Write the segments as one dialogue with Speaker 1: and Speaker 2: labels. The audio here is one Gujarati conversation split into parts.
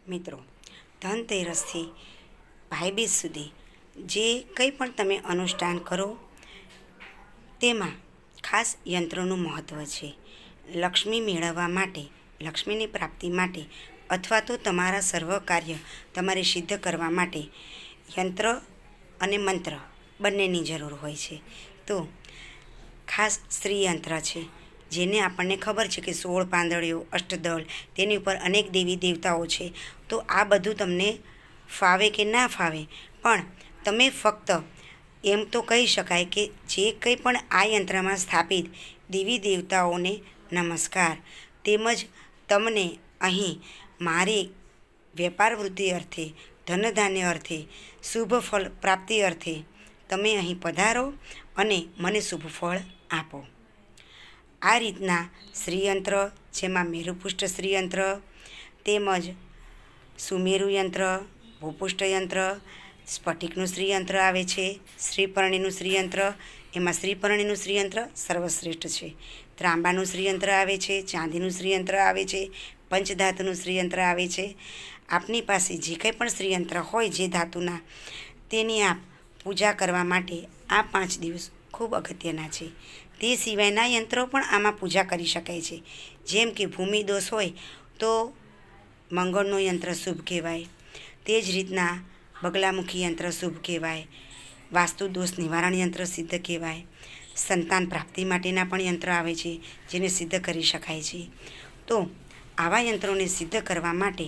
Speaker 1: મિત્રો, ધનતેરસથી ભાઈબીજ સુધી જે કંઈ પણ તમે અનુષ્ઠાન કરો તેમાં ખાસ યંત્રોનું મહત્ત્વ છે. લક્ષ્મી મેળવવા માટે, લક્ષ્મીની પ્રાપ્તિ માટે અથવા તો તમારા સર્વ કાર્ય તમારે સિદ્ધ કરવા માટે યંત્ર અને મંત્ર બંનેની જરૂર હોય છે. તો ખાસ સ્ત્રી યંત્ર છે, જેને આપણને ખબર છે કે 16 પાંદડીઓ, અષ્ટદળ, તેની ઉપર અનેક દેવી દેવતાઓ છે. તો આ બધું તમને ફાવે કે ના ફાવે, પણ તમે ફક્ત એમ તો કહી શકાય કે જે કંઈ પણ આ યંત્રમાં સ્થાપિત દેવી દેવતાઓને નમસ્કાર, તેમજ તમને અહીં મારી વેપાર વૃદ્ધિ અર્થે, ધનધાન્ય અર્થે, શુભ ફળ પ્રાપ્તિ અર્થે તમે અહીં પધારો અને મને શુભ ફળ આપો. આ રીતના શ્રીયંત્ર, જેમાં મેરુપુષ્ટ શ્રીયંત્ર તેમજ સુમેરુ યંત્ર, ભૂપુષ્ટ યંત્ર, સ્ફટિકનું શ્રીયંત્ર આવે છે, શ્રીપર્ણીનું શ્રીયંત્ર, એમાં શ્રીપર્ણીનું શ્રીયંત્ર સર્વશ્રેષ્ઠ છે. ત્રાંબાનું શ્રીયંત્ર આવે છે, ચાંદીનું શ્રીયંત્ર આવે છે, પંચધાતુનું શ્રીયંત્ર આવે છે. આપની પાસે જે કંઈ પણ શ્રીયંત્ર હોય જે ધાતુના, તેની આપ પૂજા કરવા માટે આ 5 દિવસ ખૂબ અગત્યના છે. તે સિવાયના યંત્રો પણ આમાં પૂજા કરી શકાય છે. જેમ કે ભૂમિ દોષ હોય તો મંગળનું યંત્ર શુભ કહેવાય, તે જ રીતના બગલામુખી યંત્ર શુભ કહેવાય, વાસ્તુ દોષ નિવારણ યંત્ર સિદ્ધ કહેવાય. સંતાન પ્રાપ્તિ માટેના પણ યંત્ર આવે છે, જેને સિદ્ધ કરી શકાય છે. તો આવા યંત્રોને સિદ્ધ કરવા માટે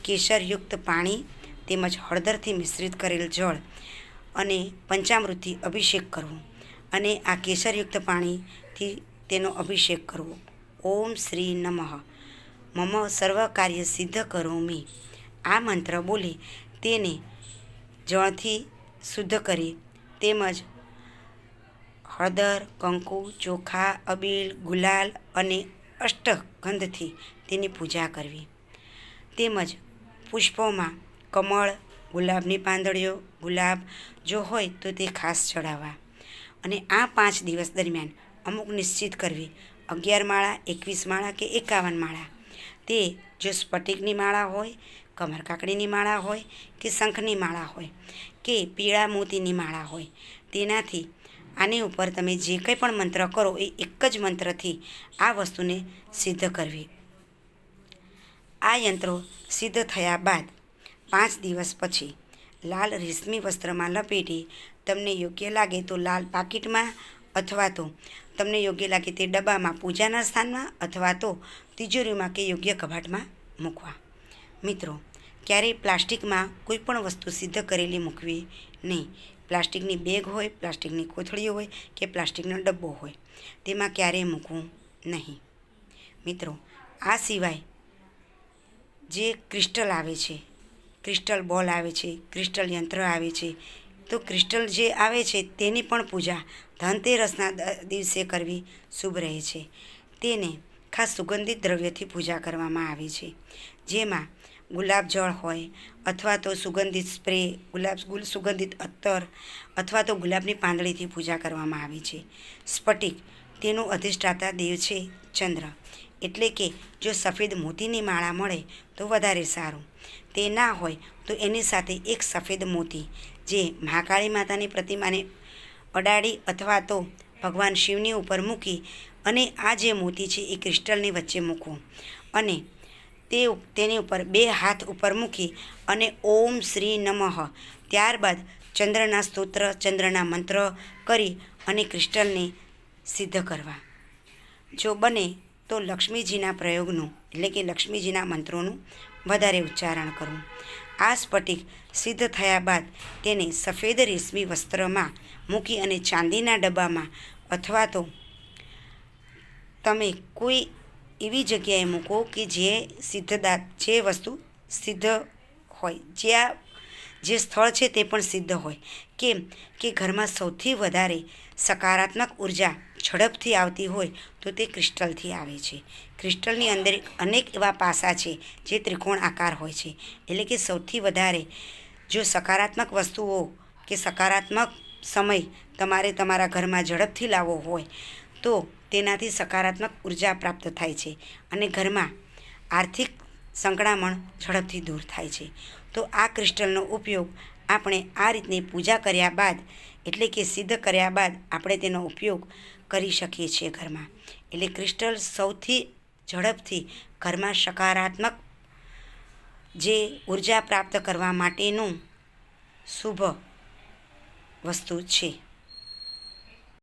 Speaker 1: કેસરયુક્ત પાણી તેમજ હળદરથી મિશ્રિત કરેલ જળ અને પંચામૃતથી અભિષેક કરવો અને આ કેસરયુક્ત પાણીથી તેનો અભિષેક કરવો. ઓમ શ્રી નમઃ મમ સર્વ કાર્ય સિદ્ધ કરોમિ, આ મંત્ર બોલી તેને જળથી શુદ્ધ કરી તેમજ હળદર, કંકુ, ચોખા, અબીલ, ગુલાલ અને અષ્ટગંધથી તેની પૂજા કરવી. તેમજ પુષ્પોમાં કમળ, ગુલાબની પાંદડીઓ, ગુલાબ જો હોય તો તે ખાસ ચડાવવા. અને આ 5 દિવસ દરમિયાન અમુક નિશ્ચિત કરવી, 11 માળા, 21 માળા કે 51 માળા. તે જો સ્ફટિકની માળા હોય, કમરકાકડીની માળા હોય કે શંખની માળા હોય કે પીળા મોતીની માળા હોય, તેનાથી આની ઉપર તમે જે કંઈ પણ મંત્ર કરો એ એક જ મંત્રથી આ વસ્તુને સિદ્ધ કરવી. આ યંત્રો સિદ્ધ થયા બાદ 5 દિવસ પછી લાલ રેશમી વસ્ત્રમાં લપેટી તમને યોગ્ય લાગે તો લાલ પાકીટમાં અથવા તો તમને યોગ્ય લાગે તે ડબ્બામાં પૂજાના સ્થાનમાં અથવા તો તિજોરીમાં કે યોગ્ય કબાટમાં મૂકવા. મિત્રો, ક્યારેય પ્લાસ્ટિકમાં કોઈ પણ વસ્તુ સિદ્ધ કરેલી મૂકવી નહીં. પ્લાસ્ટિકની બેગ હોય, પ્લાસ્ટિકની કોથળીઓ હોય કે પ્લાસ્ટિકનો ડબ્બો હોય, તેમાં ક્યારેય મૂકવું નહીં. મિત્રો, આ સિવાય જે ક્રિસ્ટલ આવે છે, ક્રિસ્ટલ બોલ આવે છે, ક્રિસ્ટલ યંત્ર આવે છે, તો ક્રિસ્ટલ જે આવે છે તેની પણ પૂજા ધનતેરસના દિવસે કરવી શુભ રહે છે. તેને ખાસ સુગંધિત દ્રવ્યથી પૂજા કરવામાં આવે છે, જેમાં ગુલાબ જળ હોય અથવા તો સુગંધિત સ્પ્રે, સુગંધિત અત્તર અથવા તો ગુલાબની પાંદડીથી પૂજા કરવામાં આવે છે. સ્ફટિક, તેનું અધિષ્ઠાતા દેવ છે ચંદ્ર, એટલે કે જો સફેદ મોતીની માળા મળે તો વધારે સારું. તે ના હોય તો એની સાથે એક સફેદ મોતી જે મહાકાળી માતાની પ્રતિમાને અડાડી અથવા તો ભગવાન શિવની ઉપર મૂકી અને આ જે મોતી છે એ ક્રિસ્ટલની વચ્ચે મૂકવું અને તેની ઉપર 2 હાથ ઉપર મૂકી અને ઓમ શ્રી નમઃ, ત્યારબાદ ચંદ્રના સ્તોત્ર, ચંદ્રના મંત્ર કરી અને ક્રિસ્ટલને સિદ્ધ કરવા. જો બને તો લક્ષ્મીજીના પ્રયોગનું એટલે કે લક્ષ્મીજીના મંત્રોનું વધારે ઉચ્ચારણ કરવું. આ સ્ફટિક સિદ્ધ થયા બાદ તેને સફેદ રેશમી વસ્ત્રમાં મૂકી અને ચાંદીના ડબ્બામાં અથવા તો તમે કોઈ એવી જગ્યાએ મૂકો કે જે જે વસ્તુ સિદ્ધ હોય, જ્યાં જે સ્થળ છે તે પણ સિદ્ધ હોય. કેમ કે ઘરમાં સૌથી વધારે સકારાત્મક ઉર્જા ઝડપથી આવતી હોય તો તે ક્રિસ્ટલથી આવે છે. ક્રિસ્ટલની અંદર અનેક એવા પાસા છે જે ત્રિકોણ આકાર હોય છે, એટલે કે સૌથી વધારે જો સકારાત્મક વસ્તુઓ કે સકારાત્મક સમય તમારે તમારા ઘરમાં ઝડપથી લાવવો હોય તો તેનાથી સકારાત્મક ઉર્જા પ્રાપ્ત થાય છે અને ઘરમાં આર્થિક સંકળામણ ઝડપથી દૂર થાય છે. તો આ ક્રિસ્ટલનો ઉપયોગ આપણે આ રીતની પૂજા કર્યા બાદ, એટલે કે સિદ્ધ કર્યા બાદ આપણે તેનો ઉપયોગ કરી શકીએ છીએ ઘરમાં. એટલે ક્રિસ્ટલ સૌથી ઝડપથી ઘરમાં સકારાત્મક જે ઉર્જા પ્રાપ્ત કરવા માટેનું શુભ વસ્તુ છે.